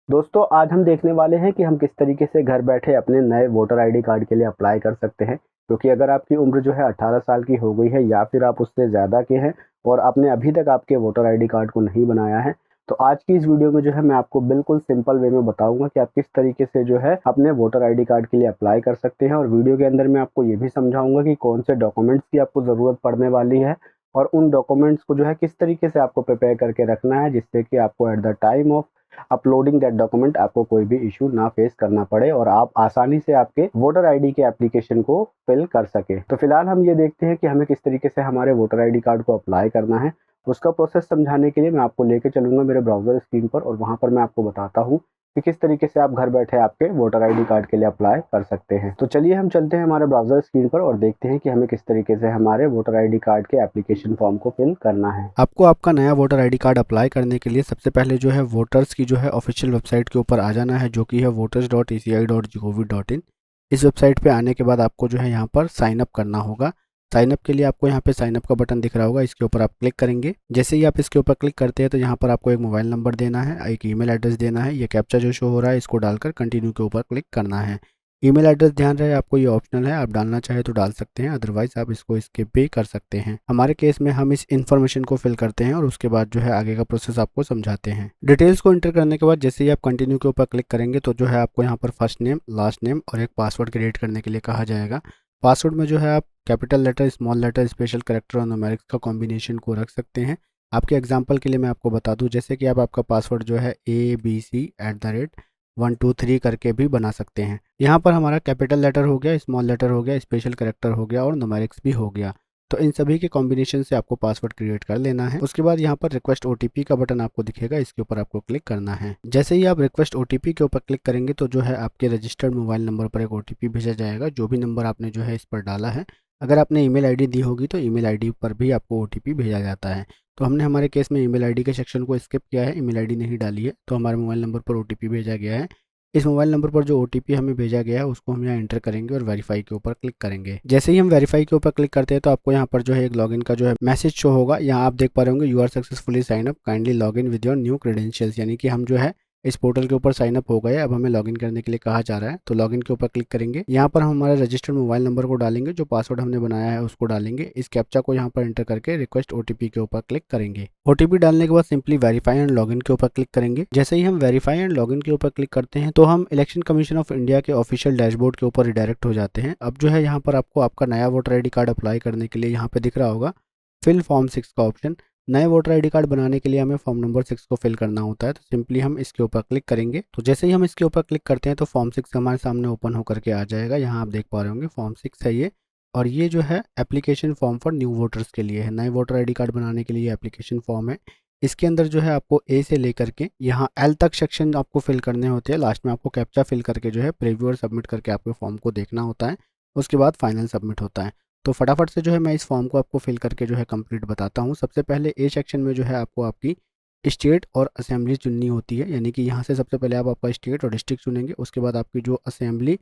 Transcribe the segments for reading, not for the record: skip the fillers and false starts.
दोस्तों आज हम देखने वाले हैं कि हम किस तरीके से घर बैठे अपने नए वोटर आईडी कार्ड के लिए अप्लाई कर सकते हैं। क्योंकि अगर आपकी उम्र जो है 18 साल की हो गई है या फिर आप उससे ज़्यादा के हैं और आपने अभी तक आपके वोटर आईडी कार्ड को नहीं बनाया है, तो आज की इस वीडियो में जो है मैं आपको बिल्कुल सिंपल वे में बताऊंगा कि आप किस तरीके से जो है अपने वोटर आईडी कार्ड के लिए अप्लाई कर सकते हैं। और वीडियो के अंदर मैं आपको ये भी समझाऊंगा कि कौन से डॉक्यूमेंट्स की आपको ज़रूरत पड़ने वाली है और उन डॉक्यूमेंट्स को जो है किस तरीके से आपको प्रिपेयर करके रखना है, जिससे कि आपको at the time of uploading that document आपको कोई भी इशू ना फेस करना पड़े और आप आसानी से आपके वोटर आईडी के एप्लीकेशन को फिल कर सके। तो फिलहाल हम ये देखते हैं कि हमें किस तरीके से हमारे वोटर आईडी कार्ड को अप्लाई करना है। उसका प्रोसेस समझाने के लिए मैं आपको लेके चलूंगा मेरे ब्राउजर स्क्रीन पर और वहां पर मैं आपको बताता हूँ कि किस तरीके से आप घर बैठे आपके वोटर आईडी कार्ड के लिए अप्लाई कर सकते हैं। तो चलिए हम चलते हैं हमारे ब्राउजर स्क्रीन पर और देखते हैं कि हमें किस तरीके से हमारे वोटर आईडी कार्ड के एप्लीकेशन फॉर्म को फिल करना है। आपको आपका नया वोटर आईडी कार्ड अप्लाई करने के लिए सबसे पहले जो है वोटर्स की जो है ऑफिशियल वेबसाइट के ऊपर आ जाना है, जो कि है voters.eci.gov.in। इस वेबसाइट पे आने के बाद आपको जो है यहाँ पर साइन अप करना होगा। साइन अप के लिए आपको यहाँ पे साइन अप का बटन दिख रहा होगा, इसके ऊपर आप क्लिक करेंगे। जैसे ही आप इसके ऊपर क्लिक करते हैं तो यहाँ पर आपको एक मोबाइल नंबर देना है, एक ईमेल एड्रेस देना है। ये कैप्चा जो शो हो रहा है इसको डालकर कंटिन्यू के ऊपर क्लिक करना है। ईमेल एड्रेस ध्यान रहे आपको ये ऑप्शनल है, आप डालना चाहे तो डाल सकते हैं, अदरवाइज आप इसको स्किप भी कर सकते हैं। हमारे केस में हम इस इन्फॉर्मेशन को फिल करते हैं और उसके बाद जो है आगे का प्रोसेस आपको समझाते हैं। डिटेल्स को एंटर करने के बाद जैसे ही आप कंटिन्यू के ऊपर क्लिक करेंगे तो जो है आपको यहाँ पर फर्स्ट नेम, लास्ट नेम और एक पासवर्ड क्रिएट करने के लिए कहा जाएगा। पासवर्ड में जो है आप capital letter, small letter, special character और न्यूमेरिक्स का कॉम्बिनेशन को रख सकते हैं। आपके एग्जाम्पल के लिए मैं आपको बता दूं, जैसे कि आप आपका पासवर्ड जो है ABC@123 करके भी बना सकते हैं। यहाँ पर हमारा कैपिटल लेटर हो गया, स्मॉल लेटर हो गया, स्पेशल कैरेक्टर हो गया और न्यूमेरिक्स भी हो गया। तो इन सभी के कॉम्बिनेशन से आपको पासवर्ड क्रिएट कर लेना है। उसके बाद यहाँ पर रिक्वेस्ट ओटीपी का बटन आपको दिखेगा, इसके ऊपर आपको क्लिक करना है। जैसे ही आप रिक्वेस्ट ओटीपी के ऊपर क्लिक करेंगे तो जो है आपके रजिस्टर्ड मोबाइल नंबर पर एक ओटीपी भेजा जाएगा, जो भी नंबर आपने जो है इस पर डाला है। अगर आपने ईमेल आईडी दी होगी तो ईमेल आईडी पर भी आपको ओटीपी भेजा जाता है। तो हमने हमारे केस में ईमेल आईडी के सेक्शन को स्किप किया है, ईमेल आईडी नहीं डाली है, तो हमारे मोबाइल नंबर पर ओटीपी भेजा गया है। इस मोबाइल नंबर पर जो ओटीपी हमें भेजा गया है उसको हम यहाँ एंटर करेंगे और वेरीफाई के ऊपर क्लिक करेंगे। जैसे ही हम वेरीफाई के ऊपर क्लिक करते हैं तो आपको यहाँ पर जो है एक लॉगिन का जो है मैसेज शो होगा। यहाँ आप देख पा रहे होंगे, you are successfully sign up, kindly log in with your new credentials, यानी कि हम जो है इस पोर्टल के ऊपर साइन अप हो गए। अब हमें लॉगिन करने के लिए कहा जा रहा है, तो लॉगिन के ऊपर क्लिक करेंगे। यहाँ पर हम हमारा रजिस्टर्ड मोबाइल नंबर को डालेंगे, जो पासवर्ड हमने बनाया है उसको डालेंगे। इस कैप्चा को यहाँ पर एंटर करके रिक्वेस्ट ओटीपी के ऊपर क्लिक करेंगे। ओटीपी डालने के बाद सिंपली वेरीफाई एंड लॉगिन के ऊपर क्लिक करेंगे। जैसे ही हम वेरीफाई एंड लॉगिन के ऊपर क्लिक करते हैं तो हम इलेक्शन कमीशन ऑफ इंडिया के ऑफिशियल डैशबोर्ड के ऊपर रिडायरेक्ट हो जाते हैं। अब जो है यहाँ पर आपको आपका नया वोटर आईडी कार्ड अप्लाई करने के लिए यहाँ पे दिख रहा होगा फिल फॉर्म 6 का ऑप्शन। नए वोटर आईडी कार्ड बनाने के लिए हमें फॉर्म नंबर 6 को फिल करना होता है, तो सिंपली हम इसके ऊपर क्लिक करेंगे। तो जैसे ही हम इसके ऊपर क्लिक करते हैं तो फॉर्म 6 हमारे सामने ओपन होकर के आ जाएगा। यहाँ आप देख पा रहे होंगे फॉर्म 6 है ये, और ये जो है application form for new voters के लिए है। नए वोटर आईडी कार्ड बनाने के लिए एप्लीकेशन फॉर्म है। इसके अंदर जो है आपको ए से लेकर के यहाँ एल तक सेक्शन आपको फिल करने होते हैं। लास्ट में आपको कैप्चा फिल करके जो है प्रीव्यू और सबमिट करके आपके फॉर्म को देखना होता है। उसके बाद फाइनल सबमिट होता है। तो फटाफट से जो है मैं इस फॉर्म को आपको फिल करके जो है कंप्लीट बताता हूँ। सबसे पहले ए सेक्शन में जो है आपको आपकी स्टेट और असेंबली चुननी होती है, यानी कि यहाँ से सबसे पहले आप आपका स्टेट और डिस्ट्रिक्ट चुनेंगे। उसके बाद आपकी जो असेंबली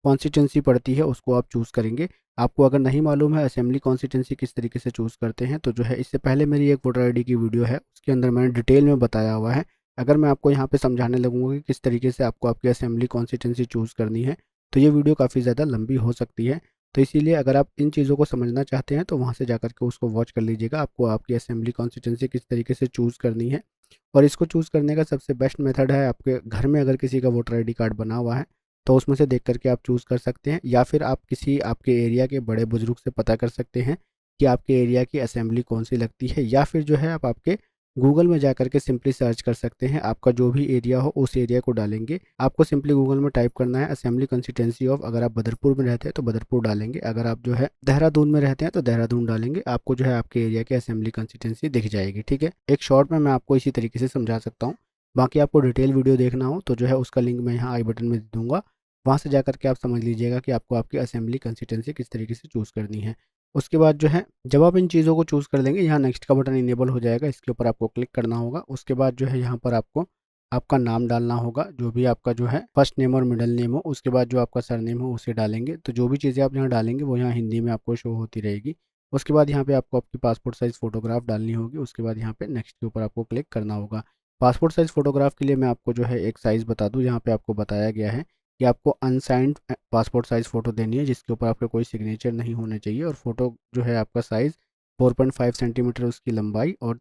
कॉन्स्टिट्यूंसी पड़ती है उसको आप चूज़ करेंगे। आपको अगर नहीं मालूम है असेंबली कॉन्स्टिट्यूंसी किस तरीके से चूज़ करते हैं, तो जो है इससे पहले मेरी एक वोटर आईडी की वीडियो है, उसके अंदर मैंने डिटेल में बताया हुआ है। अगर मैं आपको यहाँ पे समझाने लगूंगा कि किस तरीके से आपको आपकी असेंबली कॉन्स्टिट्यूंसी चूज़ करनी है, तो ये वीडियो काफ़ी ज़्यादा लंबी हो सकती है। तो इसीलिए अगर आप इन चीज़ों को समझना चाहते हैं तो वहाँ से जाकर के उसको वॉच कर लीजिएगा। आपको आपकी असेंबली कॉन्स्टिट्यूंसी किस तरीके से चूज़ करनी है, और इसको चूज़ करने का सबसे बेस्ट मेथड है, आपके घर में अगर किसी का वोटर आईडी कार्ड बना हुआ है तो उसमें से देख करके आप चूज़ कर सकते हैं, या फिर आप किसी आपके एरिया के बड़े बुजुर्ग से पता कर सकते हैं कि आपके एरिया की असेंबली कौन सी लगती है, या फिर जो है आप आपके गूगल में जा करके सिंपली सर्च कर सकते हैं। आपका जो भी एरिया हो उस एरिया को डालेंगे। आपको सिंपली गूगल में टाइप करना है असेंबली कंस्टिट्यूंसी ऑफ, अगर आप बदरपुर में रहते हैं तो बदरपुर डालेंगे, अगर आप जो है देहरादून में रहते हैं तो देहरादून डालेंगे। आपको जो है आपके एरिया की असेंबली कंस्टिट्यूंसी दिख जाएगी। ठीक है, एक शॉर्ट में मैं आपको इसी तरीके से समझा सकता हूँ। बाकी आपको डिटेल वीडियो देखना हो तो जो है उसका लिंक मैं यहाँ आई बटन में दे दूंगा, वहाँ से जाकर के आप समझ लीजिएगा कि आपको आपकी असेंबली कंस्टिट्यूंसी किस तरीके से चूज़ करनी है। उसके बाद जो है जब आप इन चीज़ों को चूज़ कर लेंगे, यहाँ नेक्स्ट का बटन इनेबल हो जाएगा, इसके ऊपर आपको क्लिक करना होगा। उसके बाद जो है यहाँ पर आपको आपका नाम डालना होगा, जो भी आपका जो है फर्स्ट नेम और मिडिल नेम हो। उसके बाद जो आपका सरनेम हो उसे डालेंगे। तो जो भी चीज़ें आप यहाँ डालेंगे वो यहाँ हिंदी में आपको शो होती रहेगी। उसके बाद यहाँ पे आपको आपकी पासपोर्ट साइज़ फ़ोटोग्राफ डालनी होगी। उसके बाद यहाँ पे नेक्स्ट के ऊपर आपको क्लिक करना होगा। पासपोर्ट साइज़ फ़ोटोग्राफ के लिए मैं आपको जो है एक साइज़ बता दूँ, यहाँ पे आपको बताया गया है कि आपको अनसाइंड पासपोर्ट साइज़ फ़ोटो देनी है जिसके ऊपर आपका कोई सिग्नेचर नहीं होने चाहिए, और फ़ोटो जो है आपका साइज़ 4.5 सेंटीमीटर उसकी लंबाई और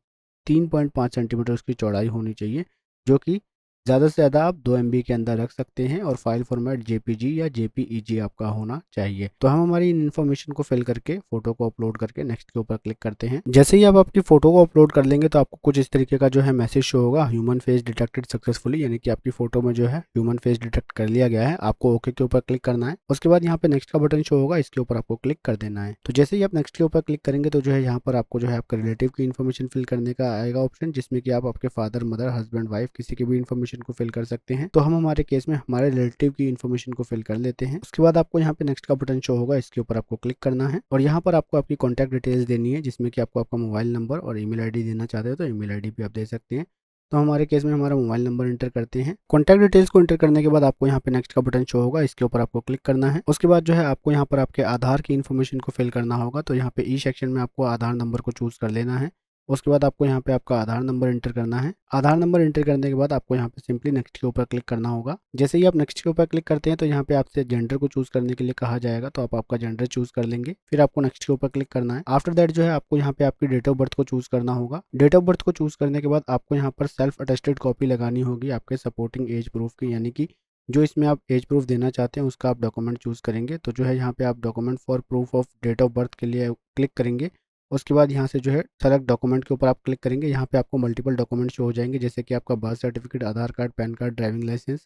3.5 सेंटीमीटर उसकी चौड़ाई होनी चाहिए, जो कि ज़्यादा से ज़्यादा आप 2 MB के अंदर रख सकते हैं, और फाइल फॉर्मेट JPG या JPEG आपका होना चाहिए। तो हम हमारी इन इन्फॉर्मेशन को फिल करके फ़ोटो को अपलोड करके नेक्स्ट के ऊपर क्लिक करते हैं। जैसे ही आप आपकी फ़ोटो को अपलोड कर लेंगे तो आपको कुछ इस तरीके का जो है मैसेज शो होगा, ह्यूमन फेस डिटेक्टेड सक्सेसफुली, यानी कि आपकी फ़ोटो में जो है ह्यूमन फेस डिटेक्ट कर लिया गया है। आपको ओके के ऊपर क्लिक करना है। उसके बाद यहाँ पे नेक्स्ट का बटन शो होगा, इसके ऊपर आपको क्लिक कर देना है। तो जैसे ही आप नेक्स्ट के ऊपर क्लिक करेंगे तो जो है यहाँ पर आपको जो है आपका रिलेटिव की इन्फॉर्मेशन फिल करने का आएगा ऑप्शन, जिसमें कि आप आपके फादर, मदर, हस्बैंड, वाइफ किसी की भी इन्फॉर्मेशन को फिल कर सकते हैं। तो हम हमारे केस में हमारे रिलेटिव की इन्फॉर्मेशन को फिल कर लेते हैं। उसके बाद आपको यहाँ पे नेक्स्ट का बटन शो होगा, इसके ऊपर आपको क्लिक करना है, और यहाँ पर आपको आपकी कॉन्टैक्ट डिटेल्स देनी है, जिसमें कि आपको आपका मोबाइल नंबर और ईमेल आईडी देना चाहते हो तो ईमेल आईडी भी आप दे सकते हैं। तो हमारे केस में हमारा मोबाइल नंबर इंटर करते हैं। कॉन्टैक्ट डिटेल्स को इंटर करने के बाद आपको यहाँ पे नेक्स्ट का बटन शो होगा, इसके ऊपर आपको क्लिक करना है। उसके बाद जो है आपको यहाँ पर आपके आधार की इन्फॉर्मेशन को फिल करना होगा। तो यहाँ पे ई सेक्शन में आपको आधार नंबर को चूज़ कर लेना है। उसके बाद आपको यहाँ पे आपका आधार नंबर इंटर करना है। आधार नंबर इंटर करने के बाद आपको यहाँ पे सिंपली नेक्स्ट के ऊपर क्लिक करना होगा। जैसे ही आप नेक्स्ट के ऊपर क्लिक करते हैं तो यहाँ पे आपसे जेंडर को चूज़ करने के लिए कहा जाएगा, तो आप आपका जेंडर चूज़ कर लेंगे। फिर आपको नेक्स्ट के ऊपर क्लिक करना है। आफ्टर दैट जो है आपको यहाँ पे आपकी डेट ऑफ बर्थ को चूज़ करना होगा। डेट ऑफ बर्थ को चूज़ करने के बाद आपको यहाँ पर सेल्फ अटेस्टेड कॉपी लगानी होगी आपके सपोर्टिंग एज प्रूफ की, यानी कि जो इसमें आप एज प्रूफ देना चाहते हैं उसका आप डॉक्यूमेंट चूज़ करेंगे। तो जो है यहाँ पे आप document for proof of date of birth के लिए क्लिक करेंगे। उसके बाद यहाँ से जो है सेलेक्ट डॉक्यूमेंट के ऊपर आप क्लिक करेंगे। यहाँ पे आपको मल्टीपल डॉक्यूमेंट शो हो जाएंगे, जैसे कि आपका birth certificate, Aadhaar card, PAN card, driving licence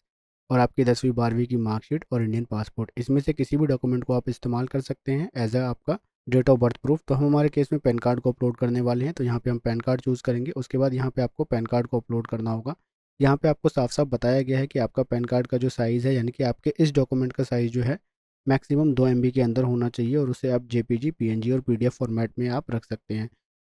और आपकी 10वीं 12वीं की मार्कशीट और इंडियन पासपोर्ट। इसमें से किसी भी डॉक्यूमेंट को आप इस्तेमाल कर सकते हैं एज अ आपका डेट ऑफ बर्थ प्रूफ। तो हम हमारे केस में पैन कार्ड को अपलोड करने वाले हैं, तो यहाँ पे हम पैन कार्ड चूज़ करेंगे। उसके बाद यहाँ पे आपको पैन कार्ड को अपलोड करना होगा। यहाँ पे आपको साफ साफ बताया गया है कि आपका पैन कार्ड का जो साइज़ है, यानी कि आपके इस डॉक्यूमेंट का साइज़ जो है मैक्सिमम 2 MB के अंदर होना चाहिए, और उसे आप JPG, PNG और PDF फॉर्मेट में आप रख सकते हैं।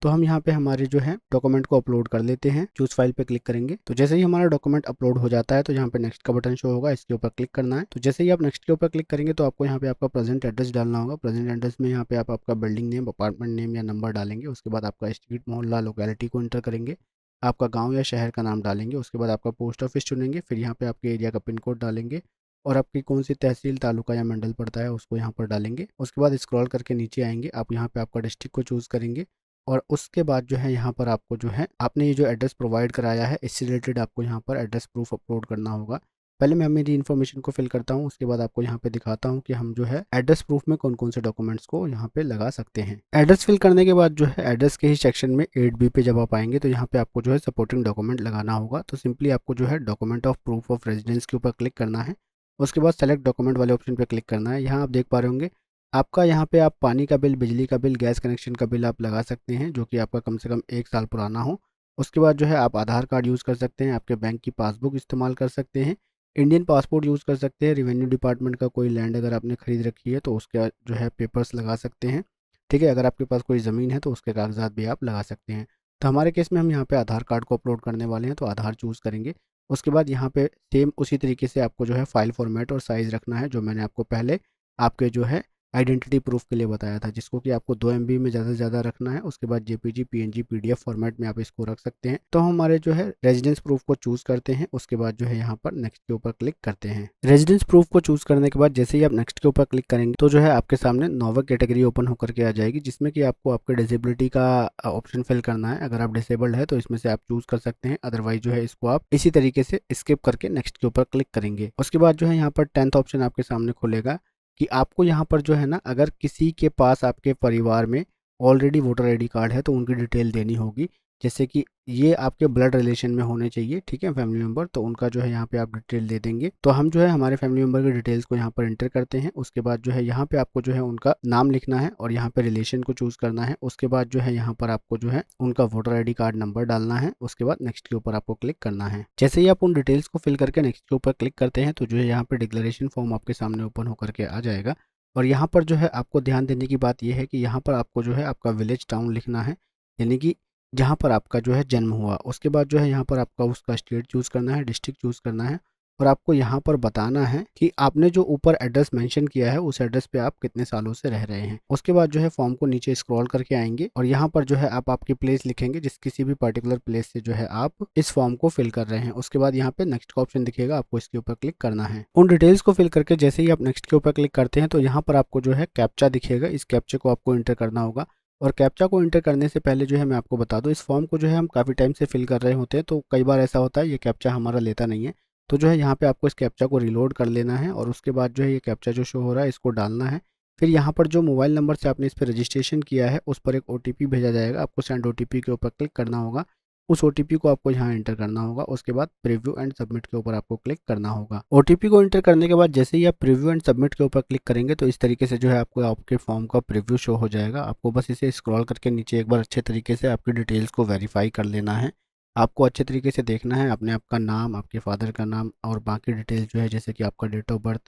तो हम यहाँ पे हमारे जो है डॉक्यूमेंट को अपलोड कर लेते हैं। चूज फाइल पे क्लिक करेंगे। तो जैसे ही हमारा डॉक्यूमेंट अपलोड हो जाता है तो यहाँ पे नेक्स्ट का बटन शो होगा, इसके ऊपर क्लिक करना है। तो जैसे ही आप नेक्स्ट के ऊपर क्लिक करेंगे तो आपको यहाँ पे आपका प्रेजेंट एड्रेस डालना होगा। प्रेजेंट एड्रेस में यहाँ पे आप आपका बिल्डिंग नेम, अपार्टमेंट नेम या नंबर डालेंगे। उसके बाद आपका स्ट्रीट, मोहल्ला, लोकेलिटी को इंटर करेंगे। आपका गाँव या शहर का नाम डालेंगे। उसके बाद आपका पोस्ट ऑफिस चुनेंगे। फिर यहाँ पे आपके एरिया का पिन कोड डालेंगे, और आपकी कौन सी तहसील, तालुका या मंडल पड़ता है उसको यहाँ पर डालेंगे। उसके बाद स्क्रॉल करके नीचे आएंगे, आप यहाँ पे आपका डिस्ट्रिक्ट को चूज़ करेंगे, और उसके बाद जो है यहाँ पर आपको जो है आपने ये जो एड्रेस प्रोवाइड कराया है इससे रिलेटेड आपको यहाँ पर एड्रेस प्रूफ अपलोड करना होगा। पहले मैं मेरी इन्फॉर्मेशन को फिल करता हूँ, उसके बाद आपको यहाँ पे दिखाता हूँ कि हम जो है एड्रेस प्रूफ में कौन कौन से डॉक्यूमेंट्स को यहाँ पे लगा सकते हैं। एड्रेस फिल करने के बाद जो है एड्रेस के ही सेक्शन में 8B पे जब आप आएंगे तो यहाँ पे आपको जो है सपोर्टिंग डॉक्यूमेंट लगाना होगा। तो सिंपली आपको जो है document of proof of residence के ऊपर क्लिक करना है। उसके बाद सेलेक्ट डॉक्यूमेंट वाले ऑप्शन पर क्लिक करना है। यहाँ आप देख पा रहे होंगे आपका यहाँ पे आप पानी का बिल, बिजली का बिल, गैस कनेक्शन का बिल आप लगा सकते हैं, जो कि आपका कम से कम 1 साल पुराना हो। उसके बाद जो है आप आधार कार्ड यूज़ कर सकते हैं, आपके बैंक की पासबुक इस्तेमाल कर सकते हैं, इंडियन पासपोर्ट यूज़ कर सकते हैं, रेवेन्यू डिपार्टमेंट का कोई लैंड अगर आपने खरीद रखी है तो उसके जो है पेपर्स लगा सकते हैं। ठीक है, अगर आपके पास कोई ज़मीन है तो उसके कागजात भी आप लगा सकते हैं। तो हमारे केस में हम यहाँ पे आधार कार्ड को अपलोड करने वाले हैं, तो आधार चूज़ करेंगे। उसके बाद यहाँ पे सेम उसी तरीके से आपको जो है फाइल फॉर्मेट और साइज़ रखना है, जो मैंने आपको पहले आपके जो है आइडेंटिटी प्रूफ के लिए बताया था, जिसको कि आपको 2 MB में ज़्यादा से ज़्यादा रखना है। उसके बाद JPG, PNG, PDF फॉर्मेट में आप इसको रख सकते हैं। तो हमारे जो है रेजिडेंस प्रूफ को चूज़ करते हैं। उसके बाद जो है यहाँ पर नेक्स्ट के ऊपर क्लिक करते हैं। रेजिडेंस प्रूफ को चूज़ करने के बाद जैसे ही आप नेक्स्ट के ऊपर क्लिक करेंगे तो जो है आपके सामने नोवा कैटेगरी ओपन होकर के आ जाएगी, जिसमें कि आपको आपके डिसेबिलिटी का ऑप्शन फिल करना है। अगर आप डिसेबल्ड है तो इसमें से आप चूज़ कर सकते हैं, अदरवाइज जो है इसको आप इसी तरीके से स्किप करके नेक्स्ट के ऊपर क्लिक करेंगे। उसके बाद जो है यहाँ पर 10th ऑप्शन आपके सामने खुलेगा कि आपको यहाँ पर जो है ना, अगर किसी के पास आपके परिवार में ऑलरेडी वोटर आईडी कार्ड है तो उनकी डिटेल देनी होगी, जैसे कि ये आपके ब्लड रिलेशन में होने चाहिए। ठीक है, फैमिली मेम्बर, तो उनका जो है यहाँ पे आप डिटेल दे देंगे। तो हम जो है हमारे फैमिली मेम्बर की डिटेल्स को यहाँ पर एंटर करते हैं। उसके बाद जो है यहाँ पे आपको जो है उनका नाम लिखना है और यहाँ पे रिलेशन को चूज़ करना है। उसके बाद जो है यहाँ पर आपको जो है उनका वोटर आईडी कार्ड नंबर डालना है। उसके बाद नेक्स्ट के ऊपर आपको क्लिक करना है। जैसे ही आप उन डिटेल्स को फिल करके नेक्स्ट के ऊपर क्लिक करते हैं तो जो है यहाँ पे डिक्लेरेशन फॉर्म आपके सामने ओपन होकर के आ जाएगा। और यहाँ पर जो है आपको ध्यान देने की बात यह है कि यहाँ पर आपको जो है आपका विलेज टाउन लिखना है, यानी कि जहाँ पर आपका जो है जन्म हुआ। उसके बाद जो है यहाँ पर आपका उसका स्टेट चूज़ करना है, डिस्ट्रिक्ट चूज़ करना है, और आपको यहाँ पर बताना है कि आपने जो ऊपर एड्रेस मेंशन किया है उस एड्रेस पे आप कितने सालों से रह रहे हैं। उसके बाद जो है फॉर्म को नीचे स्क्रॉल करके आएंगे और यहाँ पर जो है आप आपकी प्लेस लिखेंगे, जिस किसी भी पर्टिकुलर प्लेस से जो है आप इस फॉर्म को फिल कर रहे हैं। उसके बाद यहाँ पे नेक्स्ट का ऑप्शन दिखेगा, आपको इसके ऊपर क्लिक करना है। उन डिटेल्स को फिल करके जैसे ही आप नेक्स्ट के ऊपर क्लिक करते हैं तो यहाँ पर आपको जो है कैप्चा दिखेगा, इस कैप्चे को आपको इंटर करना होगा। और कैप्चा को इंटर करने से पहले जो है मैं आपको बता दूं, इस फॉर्म को जो है हम काफ़ी टाइम से फिल कर रहे होते हैं, तो कई बार ऐसा होता है ये कैप्चा हमारा लेता नहीं है। तो जो है यहाँ पे आपको इस कैप्चा को रिलोड कर लेना है और उसके बाद जो है ये कैप्चा जो शो हो रहा है इसको डालना है। फिर यहाँ पर जो मोबाइल नंबर से आपने इस पर रजिस्ट्रेशन किया है उस पर एक ओटीपी भेजा जाएगा, आपको सेंड ओटीपी के ऊपर क्लिक करना होगा। उस ओटीपी को आपको यहाँ एंटर करना होगा। उसके बाद प्रीव्यू एंड सबमिट के ऊपर आपको क्लिक करना होगा। ओटीपी को एंटर करने के बाद जैसे ही आप प्रीव्यू एंड सबमिट के ऊपर क्लिक करेंगे तो इस तरीके से जो है आपको आपके फॉर्म का प्रीव्यू शो हो जाएगा। आपको बस इसे स्क्रॉल करके नीचे एक बार अच्छे तरीके से आपकी डिटेल्स को वेरीफाई कर लेना है। आपको अच्छे तरीके से देखना है अपने आपका नाम, आपके फादर का नाम और बाकी डिटेल्स जो है जैसे कि आपका डेट ऑफ बर्थ,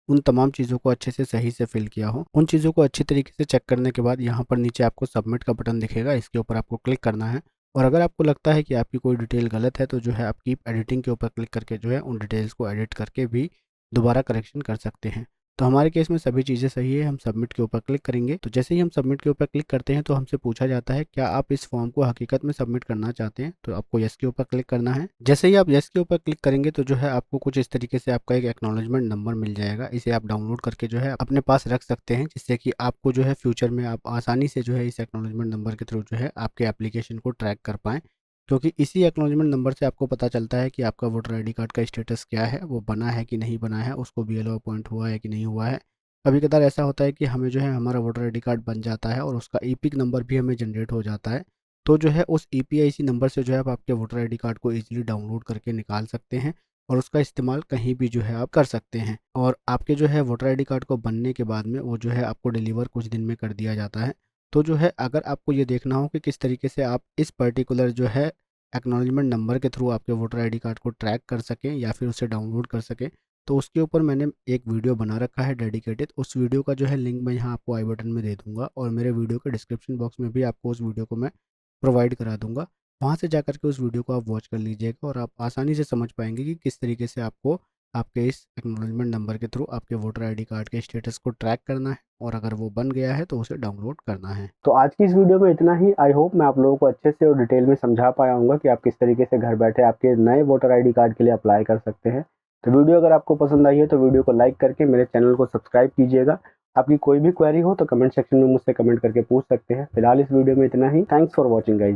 उन तमाम चीज़ों को अच्छे से सही से फिल किया हो। उन चीज़ों को अच्छी तरीके से चेक करने के बाद यहाँ पर नीचे आपको सबमिट का बटन दिखेगा, इसके ऊपर आपको क्लिक करना है। और अगर आपको लगता है कि आपकी कोई डिटेल गलत है तो जो है आप कीप एडिटिंग के ऊपर क्लिक करके जो है उन डिटेल्स को एडिट करके भी दोबारा करेक्शन कर सकते हैं। तो हमारे केस में सभी चीज़ें सही है, हम सबमिट के ऊपर क्लिक करेंगे। तो जैसे ही हम सबमिट के ऊपर क्लिक करते हैं तो हमसे पूछा जाता है क्या आप इस फॉर्म को हकीकत में सबमिट करना चाहते हैं, तो आपको यस के ऊपर क्लिक करना है। जैसे ही आप यस के ऊपर क्लिक करेंगे तो जो है आपको कुछ इस तरीके से आपका एक एक्नॉलेजमेंट नंबर मिल जाएगा। इसे आप डाउनलोड करके जो है अपने पास रख सकते हैं, जिससे कि आपको जो है फ्यूचर में आप आसानी से जो है इस एक्नॉलेजमेंट नंबर के थ्रू जो है आपके एप्लीकेशन को ट्रैक कर पाएँ। क्योंकि इसी एक्नॉलेजमेंट नंबर से आपको पता चलता है कि आपका वोटर आईडी कार्ड का स्टेटस क्या है, वो बना है कि नहीं बना है, उसको बीएलओ अपॉइंट हुआ है कि नहीं हुआ है। कभी कदार ऐसा होता है कि हमें जो है हमारा वोटर आईडी कार्ड बन जाता है और उसका ईपिक नंबर भी हमें जनरेट हो जाता है। तो जो है उस ईपीआईसी नंबर से जो है आप आपके वोटर आईडी कार्ड को ईजिली डाउनलोड करके निकाल सकते हैं और उसका इस्तेमाल कहीं भी जो है आप कर सकते हैं। और आपके जो है वोटर आईडी कार्ड को बनने के बाद में वो जो है आपको डिलीवर कुछ दिन में कर दिया जाता है। तो जो है अगर आपको ये देखना हो कि किस तरीके से आप इस पर्टिकुलर जो है एक्नॉलेजमेंट नंबर के थ्रू आपके वोटर आईडी कार्ड को ट्रैक कर सकें या फिर उसे डाउनलोड कर सकें, तो उसके ऊपर मैंने एक वीडियो बना रखा है डेडिकेटेड। उस वीडियो का जो है लिंक मैं यहाँ आपको आई बटन में दे दूँगा और मेरे वीडियो के डिस्क्रिप्शन बॉक्स में भी आपको उस वीडियो को मैं प्रोवाइड करा दूँगा। वहाँ से जाकर के उस वीडियो को आप वॉच कर लीजिएगा और आप आसानी से समझ पाएंगे कि किस तरीके से आपको आपके इस एक्नॉलेजमेंट नंबर के थ्रू आपके वोटर आईडी कार्ड के स्टेटस को ट्रैक करना है और अगर वो बन गया है तो उसे डाउनलोड करना है। तो आज की इस वीडियो में इतना ही। आई होप मैं आप लोगों को अच्छे से और डिटेल में समझा पाया हूँ कि आप किस तरीके से घर बैठे आपके नए वोटर आईडी कार्ड के लिए अप्लाई कर सकते हैं। तो वीडियो अगर आपको पसंद आई है तो वीडियो को लाइक करके मेरे चैनल को सब्सक्राइब कीजिएगा। आपकी कोई भी क्वेरी हो तो कमेंट सेक्शन में मुझसे कमेंट करके पूछ सकते हैं। फिलहाल इस वीडियो में इतना ही। Thanks for watching guys.